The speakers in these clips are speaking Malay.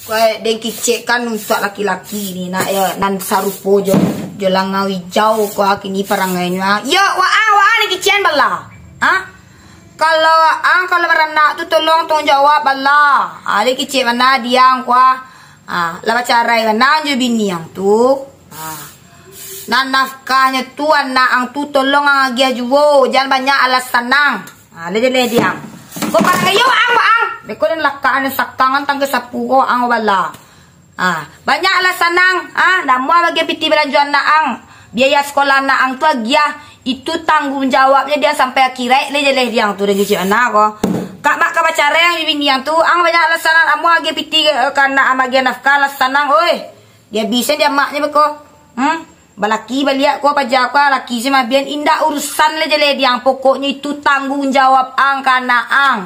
Kaya den kicik kan untuk laki-laki ni nak ya nan sarupo jo langau hijau ko kini parangainya. Ya wa ni kician bala. Ha? Kalau beranak tu tolong jawab bala. Ali kicik mana diang kwa. Laba carai mana je bini yang tu. Nan nafkahnya tu anak ang tu tolong ang agia juo. Jangan banyak alasan nang. Le diang. Ko parangayo ang. Deko den lakaan sakangan tangga sapu ko ang bala. Banyak alasan nang. Namu bagi piti belanjuan na ang. Biaya sekolah na ang tu agia. Itu tanggung jawabnya dia sampai akhirat le diang tu dengan cik anak ko. Kak mak ka bacara yang bini yang tu ang banyak alasan amu agi piti karena amagian nafkah alasan nang oi. Dia bisa dia maknya beko. Balaki baliak ko paja ko laki si mabian indah urusan le diang pokoknya itu tanggung jawab ang kana ang.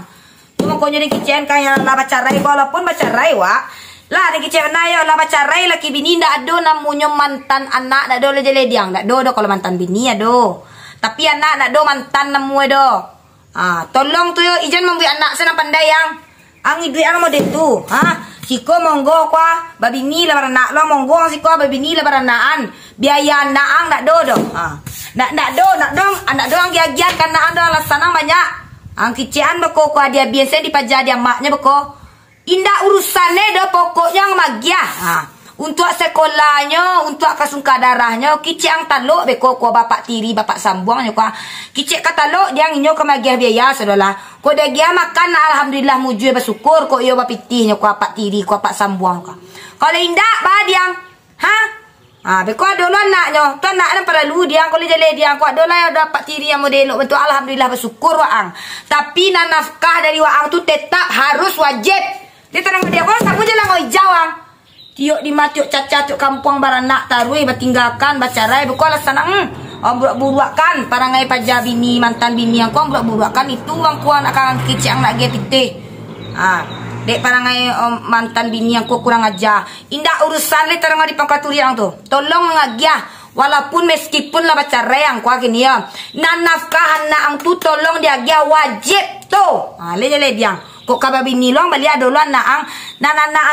Cuma ko nyeri kician kaya la bacarai walaupun bacarai wa. Lah ni kician na yo la bacarai laki bini ndak ado namunyo mantan anak ndak do le diang ndak do kalau mantan bini ado. Tapi anak ndak do mantan namu do. Tolong tu yo ijan memberi anak sana pandai yang ang idui ang mo detu. Siko monggo kwa babini la baranak lo monggo ang siko babini la baranaan. Biaya anak ang ndak do. Ndak do anak do ang giagian karena anda alasan ang banyak. Ang kician beko kwa dia biasa dipaja dia maknya beko. Indah urusannya do pokoknya ang magia. Untuk sekolahnya, untuk kasungka darahnya, kicik ang taluk beko ko bapak tiri, bapak sambuangnya ko. Kicik kataluk dia nginyo ke magia biaya saudara. Ko dia gia makan alhamdulillah mujue bersyukur ko iyo bapitihnya ko bapak tiri, ko bapak sambuang ko. Kalau indak ba diang, beko dulu anaknya, tu anak perlu diang ko jale diang ko dulu ya dapat tiri yang model bentuk alhamdulillah bersyukur waang. Tapi nafkah dari waang tu tetap harus wajib. Dia terang dia ko sapu je langoi jawang. Tiok di matiok cacat tiok kampung baranak tarui batinggalkan bacarai bukan alasan buruakan parangai paja bini mantan bini yang kau buruakan itu bang kuan akan kicik ang nak getite. Dek parangai mantan bini yang kau kurang aja. Indah urusan le terang di pangkaturi yang tu. Tolong ngagia walaupun meskipun lah bacarai yang kau gini ya. Nan nafkah anak ang tu tolong dia gia wajib tu. Le diang. Kok kabar bini long balik ada dulu anak ang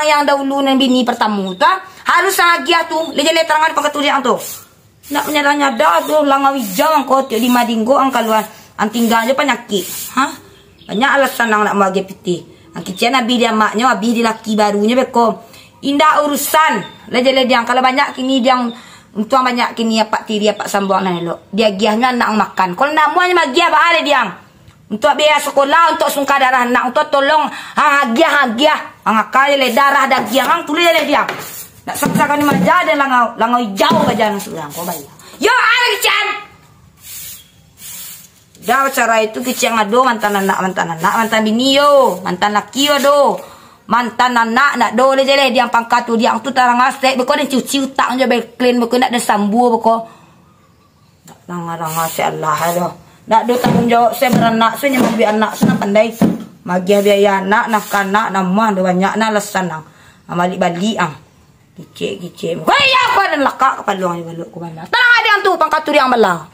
yang dahulu nan bini pertama tu harus agia tu le terangan pangkaturi ang tu. Nak nyada tu langau hijau ang ko di madinggo ang kaluan ang tinggalnya penyakit. Banyak alasan ang nak magi piti. Ang kician abi dia maknya abi di laki barunya beko. Indah urusan le diang kalau banyak kini diang untuk banyak kini pak tiri pak sambuang nan lo. Dia giahnya nak makan. Kalau namuanya magia ba ale diang. Untuk biaya sekolah, untuk sungka darah anak, untuk tolong hagia, akal le darah daging, tulis le dia. Nak saksakan ni maja dan langau hijau aja nang sulang ko bayar. Yo ada kican. Dah cara itu kicang ado mantan mantan bini yo, mantan laki yo do. Mantan anak nak do le dia pangkat tu dia tu tarang asek beko den cuci utak je be clean beko nak den sambu beko. Lang asek Allah ado. Nak do tanggung jawab saya beranak saya nyambi anak saya pandai magia biaya anak nafkah anak nama do banyak na alasan ang balik ang kicik koi ya ko dan laka kapaluang baluk ko bala tanang ada ang tu pangkaturi ang bala.